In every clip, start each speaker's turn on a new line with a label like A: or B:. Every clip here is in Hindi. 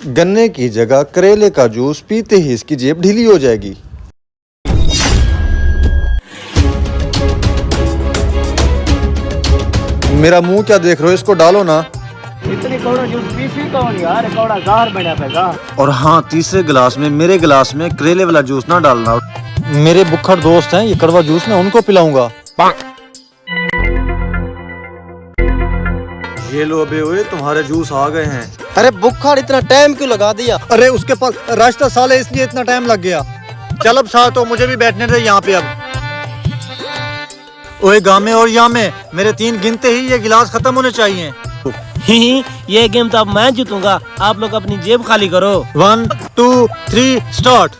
A: गन्ने की जगह करेले का जूस पीते ही इसकी जेब ढीली हो जाएगी। मेरा मुंह क्या देख रहे हो, इसको डालो ना।
B: इतनी कौड़ा जूस पीसी कौन यार, कौड़ा जार बना पे जार।
A: और हाँ, तीसरे गिलास में मेरे गिलास में करेले वाला जूस ना डालना। मेरे बुक्खड़ दोस्त हैं, ये कड़वा जूस मैं उनको पिलाऊंगा। ये लो अबे ओए, तुम्हारे जूस आ गए हैं।
C: अरे बुखार इतना टाइम क्यों लगा दिया?
A: अरे उसके पास रास्ता साल है इसलिए इतना टाइम लग गया। चल अब साथ हो, मुझे भी बैठने दे यहाँ पे। अब ओए गामे और यहाँ में मेरे 3 गिनते ही ये गिलास खत्म होने चाहिए।
C: ये गेम तो अब मैं जीतूंगा, आप लोग अपनी जेब खाली करो।
A: 1 2 3 स्टार्ट।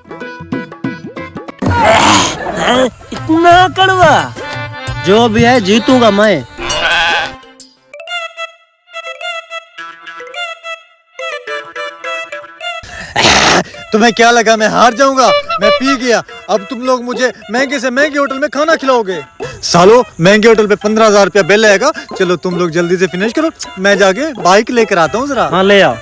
C: इतना कड़वा, जो भी है जीतूंगा मैं।
A: तुम्हें क्या लगा मैं हार जाऊंगा? मैं पी गया। अब तुम लोग मुझे महंगे से महंगे होटल में खाना खिलाओगे। सालो, महंगे होटल पे 15,000 रुपया बिल आएगा। चलो तुम लोग जल्दी से फिनिश करो, मैं जाके बाइक लेकर आता हूँ जरा।
C: हाँ ले आओ।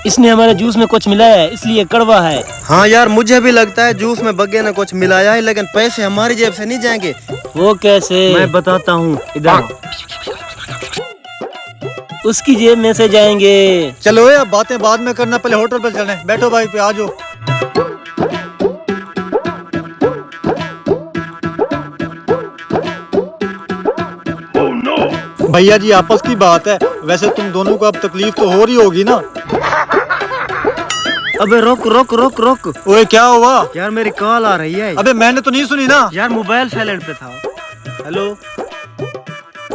C: इसने हमारे जूस में कुछ मिलाया है इसलिए कड़वा है।
B: हाँ यार, मुझे भी लगता है जूस में बग्गे ने कुछ मिलाया है, लेकिन पैसे हमारी जेब से नहीं जाएंगे।
C: वो कैसे?
B: मैं बताता हूँ, इधर
C: उसकी जेब में से जाएंगे।
A: चलो अब बातें बाद में करना, पहले होटल पर चलें। बैठो बाइक पे, आ जाओ। भैया जी आपस की बात है, वैसे तुम दोनों को अब तकलीफ तो हो रही होगी ना।
B: अबे रुक रुक रुक रुक।
A: ओए क्या हुआ?
B: यार मेरी कॉल आ रही है।
A: अबे मैंने तो नहीं सुनी ना।
B: यार मोबाइल साइलेंट पे था। हेलो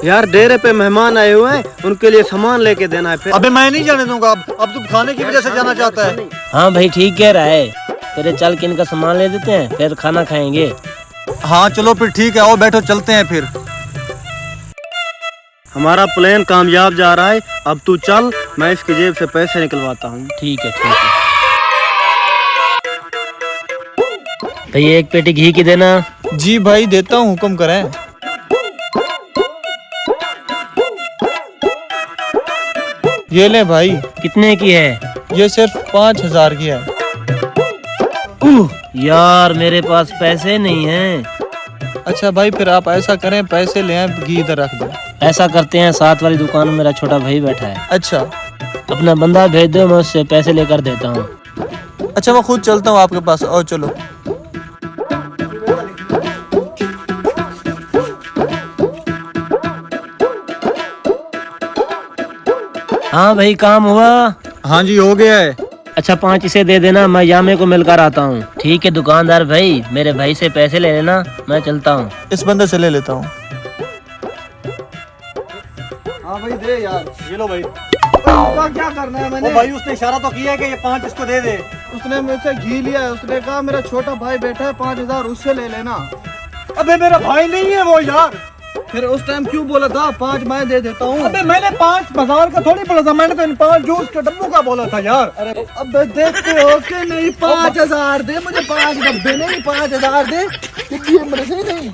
B: यार, डेरे पे मेहमान आए हुए हैं, उनके लिए सामान लेके देना है। फिर
A: अबे मैं नहीं जाने दूंगा। अब तुम खाने की वजह से जाना चाहता है।
C: हाँ भाई ठीक कह रहा है, तेरे चल के इनका सामान ले देते हैं, फिर खाना खाएंगे।
A: हाँ चलो फिर ठीक है, आओ बैठो, चलते हैं फिर।
B: हमारा प्लान कामयाब जा रहा है। अब तू चल, मैं इसकी जेब से पैसे निकलवाता हूँ।
C: ठीक है ठीक है। भैया 1 पेटी घी की देना।
A: जी भाई देता हूँ, हुक्म करें। ये ले भाई।
C: कितने की है?
A: ये सिर्फ 5,000 की है।
C: यार मेरे पास पैसे नहीं हैं।
A: अच्छा भाई, फिर आप ऐसा करें, पैसे ले आए, घी इधर रख दो।
C: ऐसा करते हैं, साथ वाली दुकान में मेरा छोटा भाई बैठा है।
A: अच्छा
C: अपना बंदा भेज दो, मैं उससे पैसे लेकर देता हूँ।
A: अच्छा, मैं खुद चलता हूँ आपके पास। और चलो।
C: हाँ भाई काम हुआ?
A: हाँ जी हो गया है।
C: अच्छा 5 इसे दे देना, मैं यामे को मिलकर आता हूँ। ठीक है दुकानदार भाई, मेरे भाई से पैसे ले लेना, मैं चलता हूँ।
A: इस बंदे से ले लेता हूँ।
B: हाँ भाई दे यार।
A: ये लो भाई।
B: क्या करना है मैंने?
A: भाई उसने इशारा तो किया है कि ये 5 इसको दे दे।
B: उसने मुझसे घी लिया है, उसने कहा मेरा छोटा भाई बैठा है, 5,000 उससे ले लेना।
A: अबे मेरा भाई नहीं है वो यार।
B: फिर उस टाइम क्यों बोला था 5 मैं दे देता हूँ?
A: अबे मैंने 5 बाजार का थोड़ी बोला था, मैंने तो इन 5 जूस के डब्बों का बोला था यार।
B: अरे अब देखते हो कि नहीं, 5,000 दे मुझे, 5 डब्बे नहीं, 5,000 दे। ये मेरे से नहीं।